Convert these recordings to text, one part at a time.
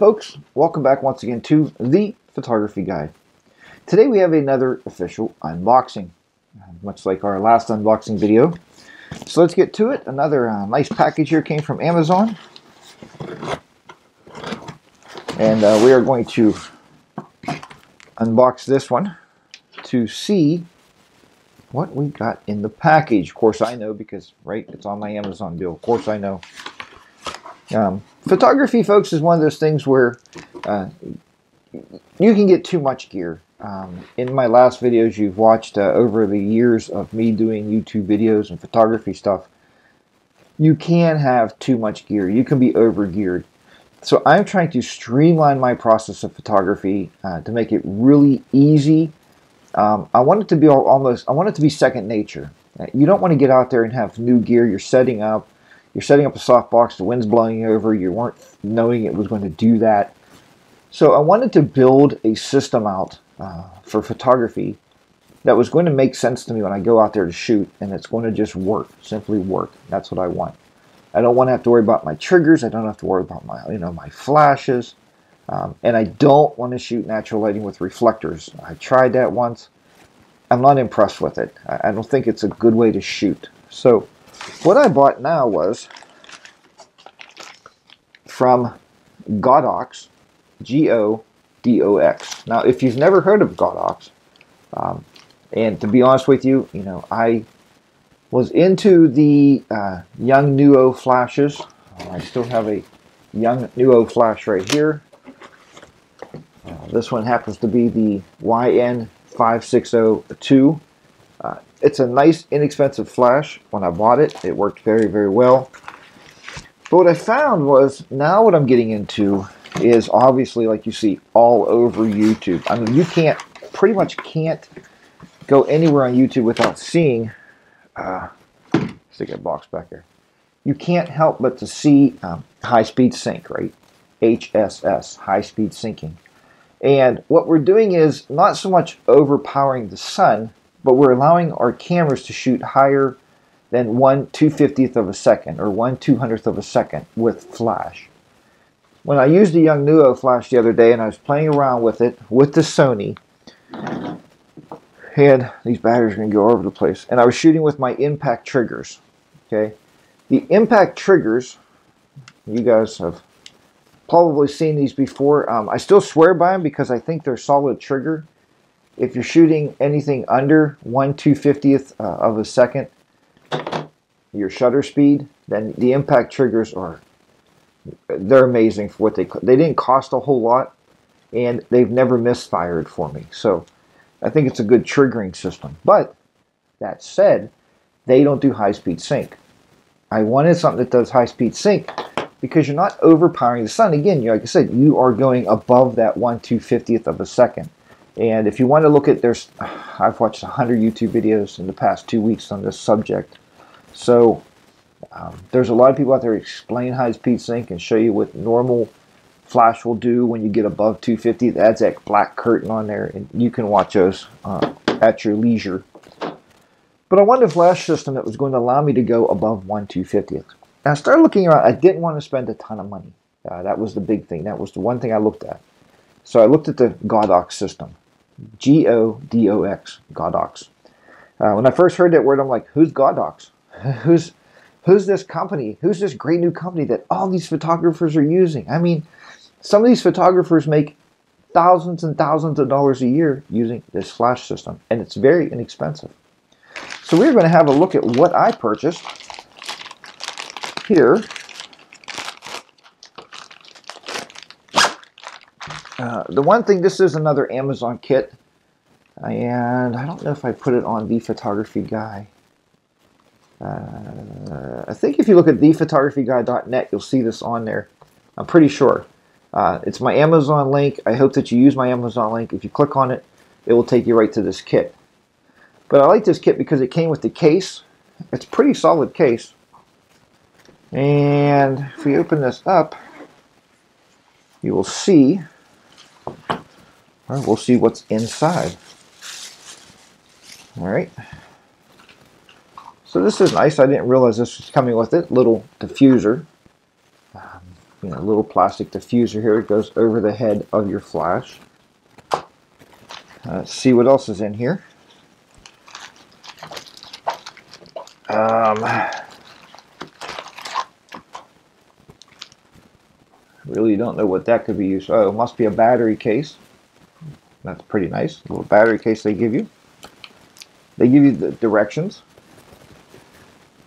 folks, welcome back once again to The Photography Guide. Today we have another official unboxing, much like our last unboxing video. So let's get to it. Another nice package here came from Amazon. And we are going to unbox this one to see what we got in the package. Of course I know because, right, it's on my Amazon bill. Of course I know. Photography, folks, is one of those things where you can get too much gear. In my last videos you've watched over the years of me doing YouTube videos and photography stuff, you can have too much gear. You can be over geared. So I'm trying to streamline my process of photography to make it really easy. I want it to be I want it to be second nature. You don't want to get out there and have new gear. You're setting up a softbox, the wind's blowing you over, you weren't knowing it was going to do that. So I wanted to build a system out for photography that was going to make sense to me when I go out there to shoot, and it's going to just work, simply work. That's what I want. I don't want to have to worry about my triggers, I don't have to worry about my, my flashes, and I don't want to shoot natural lighting with reflectors. I tried that once. I'm not impressed with it. I don't think it's a good way to shoot. So what I bought now was from Godox, G-O-D-O-X. Now, if you've never heard of Godox, and to be honest with you, I was into the Yongnuo flashes. I still have a Yongnuo flash right here. This one happens to be the YN5602. It's a nice, inexpensive flash. When I bought it, it worked very, very well. But what I found was, now what I'm getting into is obviously, like you see, all over YouTube. I mean, you pretty much can't go anywhere on YouTube without seeing, stick that box back there. You can't help but to see high-speed sync, right? HSS, high-speed syncing. And what we're doing is not so much overpowering the sun, but we're allowing our cameras to shoot higher than 1/250th of a second or 1/200th of a second with flash. When I used the Yongnuo flash the other day and I was playing around with it with the Sony, and these batteries are going to go all over the place, and I was shooting with my impact triggers. Okay, the impact triggers, you guys have probably seen these before. I still swear by them because I think they're solid trigger. If you're shooting anything under 1/250th of a second, your shutter speed, then the impact triggers they're amazing for what they didn't cost a whole lot, and they've never misfired for me. So I think it's a good triggering system. But that said, they don't do high-speed sync. I wanted something that does high-speed sync because you're not overpowering the sun. Again, like I said, you are going above that 1/250th of a second. And if you want to look at, I've watched 100 YouTube videos in the past 2 weeks on this subject. So there's a lot of people out there explain high-speed sync and show you what normal flash will do when you get above 250. It adds that black curtain on there, and you can watch those at your leisure. But I wanted a flash system that was going to allow me to go above 1/250th. And I started looking around. I didn't want to spend a ton of money. That was the big thing. That was the one thing I looked at. So I looked at the Godox system. G-O-D-O-X, Godox. When I first heard that word, I'm like, who's Godox? Who's this company? Who's this great new company that all these photographers are using? I mean, some of these photographers make thousands and thousands of dollars a year using this flash system, and it's very inexpensive. So we're going to have a look at what I purchased here. The one thing, this is another Amazon kit, and I don't know if I put it on The Photography Guy. I think if you look at thephotographyguy.net, you'll see this on there. I'm pretty sure. It's my Amazon link. I hope that you use my Amazon link. If you click on it, it will take you right to this kit. But I like this kit because it came with the case. It's a pretty solid case. And if we open this up, you will see, or we'll see what's inside. All right. So this is nice. I didn't realize this was coming with it. Little diffuser. little plastic diffuser here. It goes over the head of your flash. Let's see what else is in here. Really don't know what that could be used for. Oh, it must be a battery case. That's pretty nice. A little battery case they give you. They give you the directions.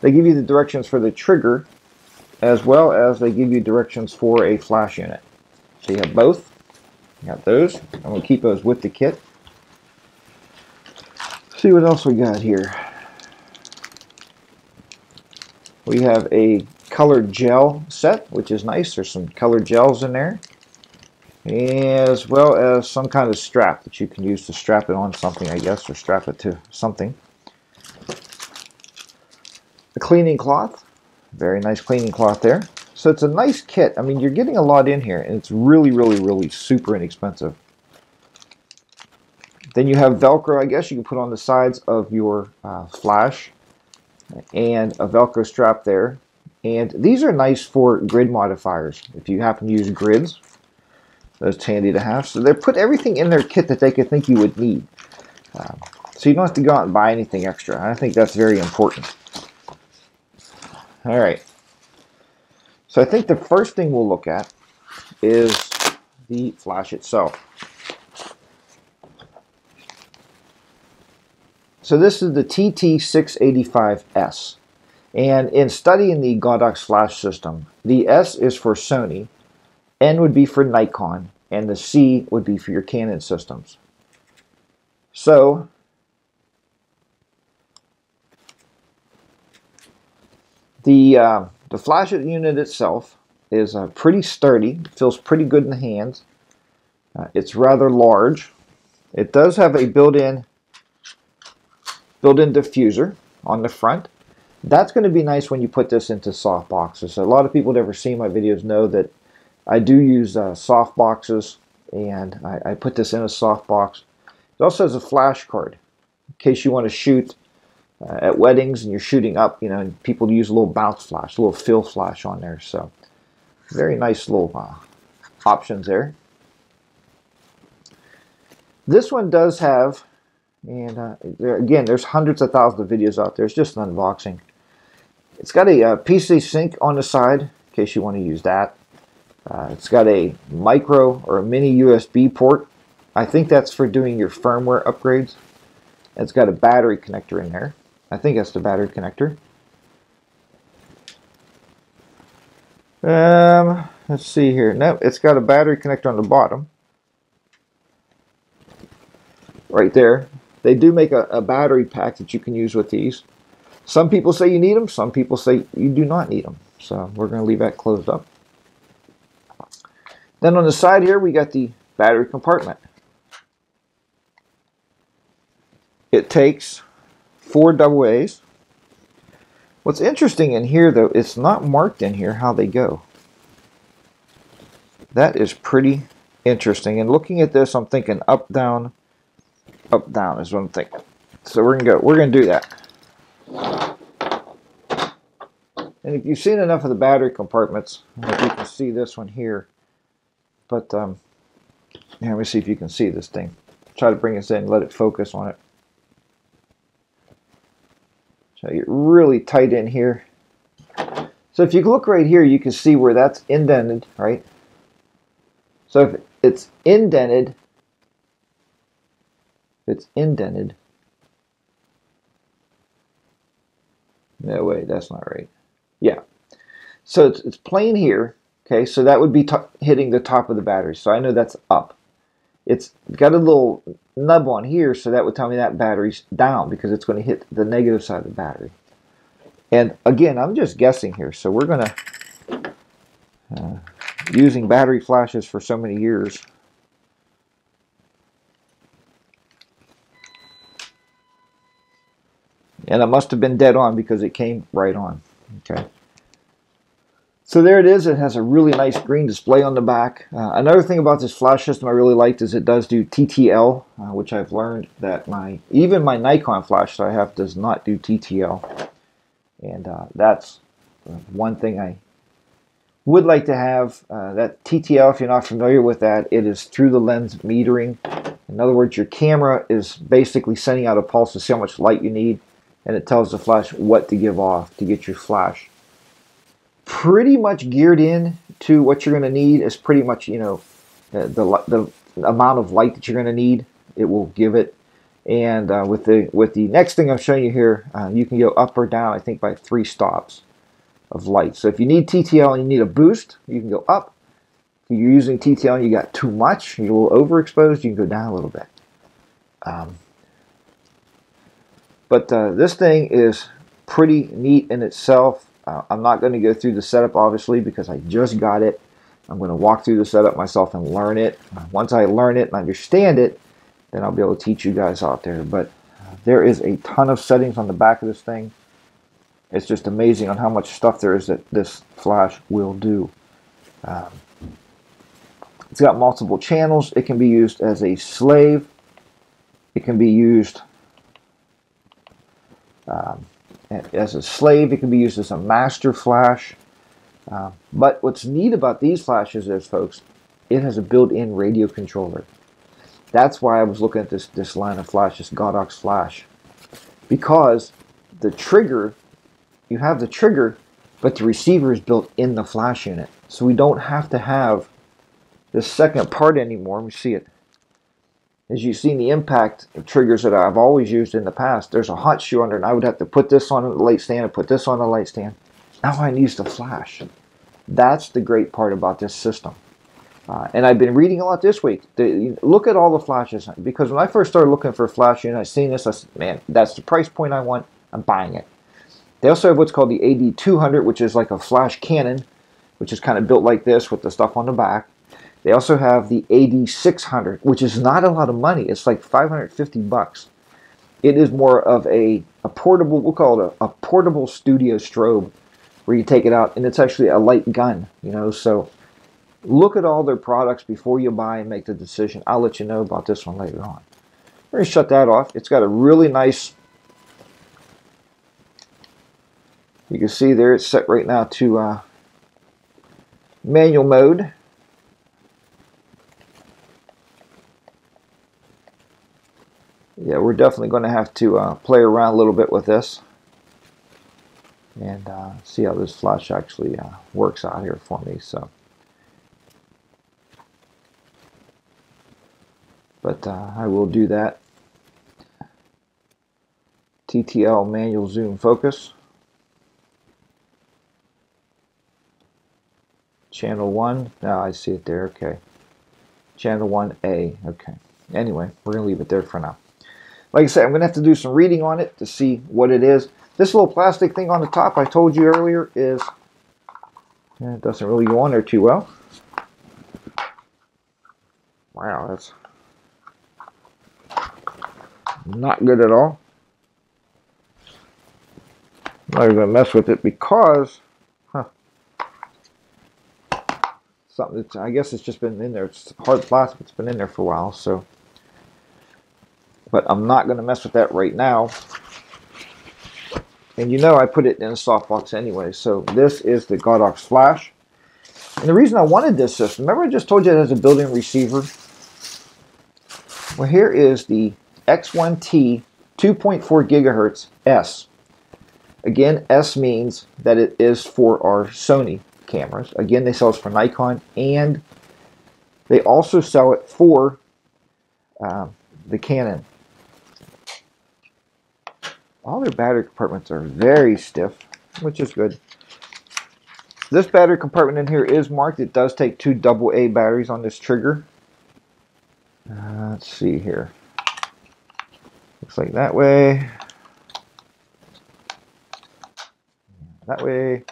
They give you the directions for the trigger, as well as they give you directions for a flash unit. So you have both. You got those. I'm going to keep those with the kit. See what else we got here. We have a colored gel set, which is nice. There's some colored gels in there, as well as some kind of strap that you can use to strap it on something, I guess, or strap it to something. A cleaning cloth, very nice cleaning cloth there. So it's a nice kit. I mean, you're getting a lot in here, and it's really, really, really super inexpensive. Then you have Velcro, I guess, you can put on the sides of your flash, and a Velcro strap there. And these are nice for grid modifiers if you happen to use grids. That's handy to have. So they put everything in their kit that they could think you would need. So you don't have to go out and buy anything extra. I think that's very important. All right. So I think the first thing we'll look at is the flash itself. So this is the TT685S. And in studying the Godox flash system, the S is for Sony, N would be for Nikon, and the C would be for your Canon systems. So, the flash unit itself is pretty sturdy, feels pretty good in the hands. It's rather large. It does have a built-in diffuser on the front. That's going to be nice when you put this into soft boxes. So a lot of people that ever seen my videos know that I do use soft boxes, and I put this in a soft box. It also has a flash card in case you want to shoot at weddings and you're shooting up, and people use a little bounce flash, a little fill flash on there. So very nice little options there. This one does have, and again, there's hundreds of thousands of videos out there. It's just an unboxing. It's got a PC sync on the side in case you want to use that. It's got a micro or a mini USB port. I think that's for doing your firmware upgrades. It's got a battery connector in there. I think that's the battery connector. Let's see here. No, it's got a battery connector on the bottom. Right there. They do make a battery pack that you can use with these. Some people say you need them, some people say you do not need them. So we're going to leave that closed up. Then on the side here, we got the battery compartment. It takes 4 AA's. What's interesting in here, though, it's not marked in here how they go. That is pretty interesting. And looking at this, I'm thinking up, down is what I'm thinking. So we're going to do that. And if you've seen enough of the battery compartments, I hope you can see this one here. But here, let me see if you can see this thing. Try to bring this in, let it focus on it. Try to get really tight in here. So if you look right here, you can see where that's indented, right? So if it's indented, no way, that's not right. Yeah. So it's plain here. Okay, so that would be hitting the top of the battery. So I know that's up. It's got a little nub on here, so that would tell me that battery's down because it's going to hit the negative side of the battery. And again, I'm just guessing here. So we're going to, using battery flashes for so many years. And it must have been dead on because it came right on. Okay. So there it is. It has a really nice green display on the back. Another thing about this flash system I really liked is it does do TTL, which I've learned that even my Nikon flash that I have does not do TTL. And that's one thing I Would like to have that TTL. If you're not familiar with that, it is through the lens metering. In other words, your camera is basically sending out a pulse to see how much light you need, and it tells the flash what to give off to get your flash pretty much geared in to what you're going to need. Is pretty much, you know, the amount of light that you're going to need, it will give it. And with the next thing I'm showing you here, you can go up or down, I think, by 3 stops of light. So if you need TTL and you need a boost, you can go up. If you're using TTL and you got too much, you're a little overexposed, you can go down a little bit. But this thing is pretty neat in itself. I'm not going to go through the setup, obviously, because I just got it. I'm going to walk through the setup myself and learn it. Once I learn it and understand it, then I'll be able to teach you guys out there. But there is a ton of settings on the back of this thing. It's just amazing on how much stuff there is that this flash will do. It's got multiple channels. It can be used as a slave. It can be used as a slave. It can be used as a master flash. But what's neat about these flashes is, folks, it has a built-in radio controller. That's why I was looking at this line of flash, this Godox flash. Because the trigger, you have the trigger, but the receiver is built in the flash unit. So we don't have to have this second part anymore. Let me see it. As you see in the impact triggers that I've always used in the past, there's a hot shoe under, and I would have to put this on the light stand and put this on the light stand. Now I use the flash. That's the great part about this system. And I've been reading a lot this week. Look at all the flashes, because when I first started looking for a flash unit, I seen this, I said, man, that's the price point I want, I'm buying it. They also have what's called the AD200, which is like a flash cannon, which is kind of built like this with the stuff on the back. They also have the AD600, which is not a lot of money. It's like 550 bucks. It is more of a portable, we'll call it a portable studio strobe, where you take it out, and it's actually a light gun, you know. So look at all their products before you buy and make the decision. I'll let you know about this one later on. We're going to shut that off. It's got a really nice, you can see there, it's set right now to manual mode. Yeah, we're definitely going to have to play around a little bit with this and see how this flash actually works out here for me. So, but I will do that. TTL manual zoom focus. Channel 1. Now I see it there. Okay. Channel 1A. Okay. Anyway, we're going to leave it there for now. Like I said, I'm going to have to do some reading on it to see what it is. This little plastic thing on the top I told you earlier is, it doesn't really go on there too well. Wow, that's not good at all. I'm not even going to mess with it because, something that's, I guess it's just been in there. It's hard plastic. It's been in there for a while, so. But I'm not going to mess with that right now. And you know I put it in a softbox anyway. So this is the Godox flash. And the reason I wanted this system, remember I just told you it has a built-in receiver? Well, here is the X1T 2.4 gigahertz S. Again, S means that it is for our Sony cameras. Again, they sell it for Nikon, and they also sell it for the Canon. All their battery compartments are very stiff, which is good. This battery compartment in here is marked. It does take 2 AA batteries on this trigger. Let's see here. Looks like that way. That way.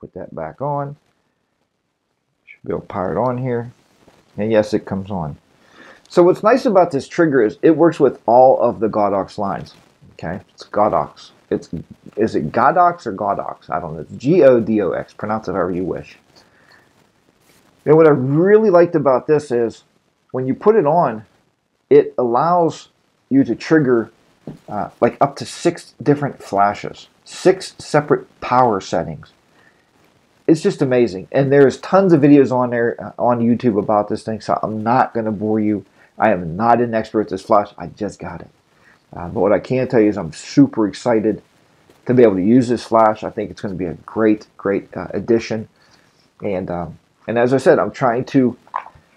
Put that back on. Should be able to power it on here. And yes, it comes on. So what's nice about this trigger is it works with all of the Godox lines. Okay, it's Godox. Is it Godox or Godox? I don't know. It's G-O-D-O-X. Pronounce it however you wish. And what I really liked about this is when you put it on, it allows you to trigger like up to 6 different flashes, 6 separate power settings. it's just amazing. And there's tons of videos on there on YouTube about this thing, so I'm not going to bore you. I am not an expert at this flash. I just got it. But what I can tell you is I'm super excited to be able to use this flash. I think it's going to be a great addition. And as I said, I'm trying to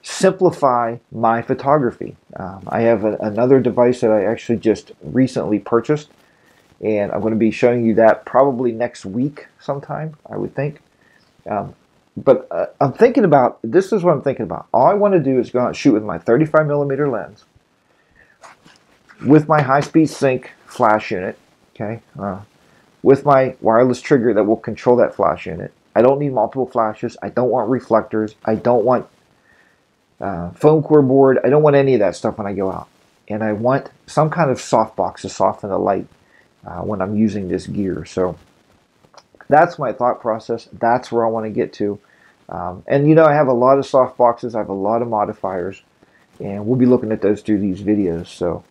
simplify my photography. I have another device that I actually just recently purchased, and I'm going to be showing you that probably next week sometime, I would think. But I'm thinking about, this is what I'm thinking about. All I want to do is go out and shoot with my 35mm lens, with my high-speed sync flash unit, okay, with my wireless trigger that will control that flash unit. I don't need multiple flashes. I don't want reflectors. I don't want foam core board. I don't want any of that stuff when I go out. And I want some kind of softbox to soften the light when I'm using this gear. So that's my thought process. That's where I want to get to. And you know, I have a lot of softboxes. I have a lot of modifiers, and we'll be looking at those through these videos. So,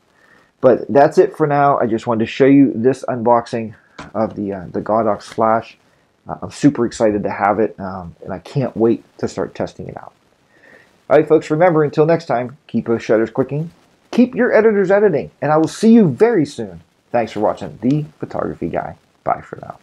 but that's it for now. I just wanted to show you this unboxing of the Godox flash. I'm super excited to have it, and I can't wait to start testing it out. All right, folks, remember, until next time, keep those shutters clicking, keep your editors editing, and I will see you very soon. Thanks for watching The Photography Guy. Bye for now.